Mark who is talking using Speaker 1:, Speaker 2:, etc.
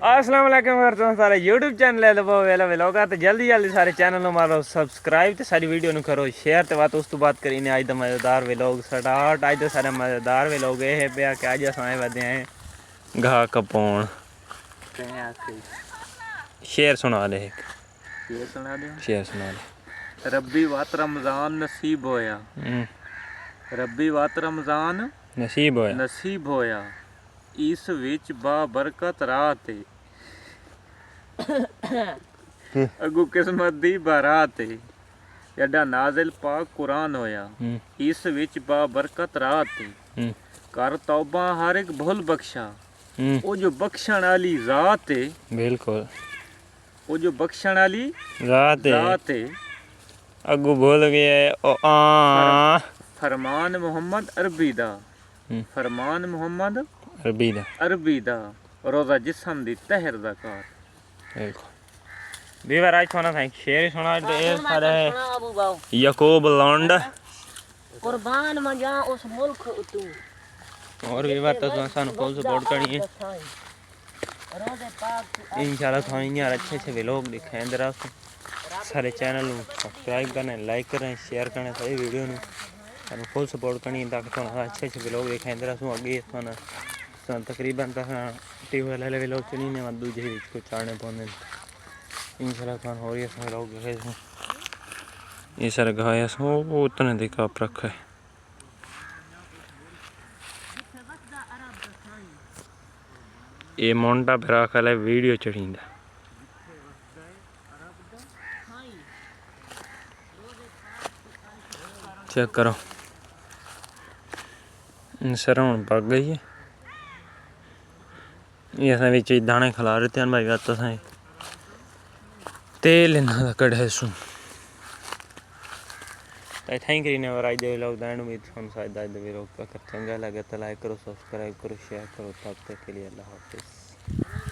Speaker 1: अस्सलाम वालेकुम करता सारे यूट्यूब चैनल है वो वेला व्लॉग तो जल्दी जल्दी सारे चैनल को मारो सब्सक्राइब तो सारी वीडियो नु करो शेयर तो बात उस तो बात करीने आज तो मज़ेदार व्लॉग स्टार्ट आज तो सारे मज़ेदार व्लॉग ये है पे कि आज असां वधे हैं घाह कपाउण शेर सुना दे शेर सुना दे
Speaker 2: रब्बी वात रमज़ान नसीब होया रब्बी वात रमज़ान नसीब होया इस विच बा बरकत रात अगू किस्मत दी बारात जड़ा नाज़िल पाक कुरान होया इस विच बा बरकत रात कर तौबा हर एक भुल बख्शा वो जो बख्शण वाली ज़ात है
Speaker 1: बिल्कुल
Speaker 2: वो जो बख्शण वाली
Speaker 1: ज़ात
Speaker 2: है
Speaker 1: अगू भूल गया ओ आ
Speaker 2: फरमान मोहम्मद अरबी दा फरमान मोहम्मद अरबी दा रोज़ा जिस्म दी तहर दा कार
Speaker 1: बिल्कुल बीवर आज सुना था शेर सुना दे सारे याकूब लौंड
Speaker 3: कुर्बान मजा उस मुल्क तू
Speaker 1: और भी बात तो सानू फुल सपोर्ट करनी है इंशाल्लाह थाने यार अच्छे अच्छे व्लॉग दिखाएं जरा सारे चैनल को सब्सक्राइब करना लाइक करना शेयर करना सारी वीडियो नु सानू फुल सपोर्ट करनी ताकि थाने अच्छे अच्छे व्लॉग दिखाएं जरा सु आगे थाने तकरीबन टीवी वाले व्लॉग चुनी ने दूजे विच को चाड़ने पौंदे इंशाल्लाह थाने हो रही है व्लॉग दिखाए ये सारे गाया सो उतने दी कप रखा है ये मोंटा फिरा खा वीडियो चढ़ींदा चेक करो सर हूँ पक गई है ये असें बिच दाने खिला रहे थे भाई बात असें तेल इन्ना कढ़े सू थैंक यू नेवर आज दे व्लॉग दैन उम्मीद हम शायद आज दे व्लॉग का चंगा लगे तो लाइक करो सब्सक्राइब करो शेयर करो तब तक के लिए अल्लाह हाफिज़।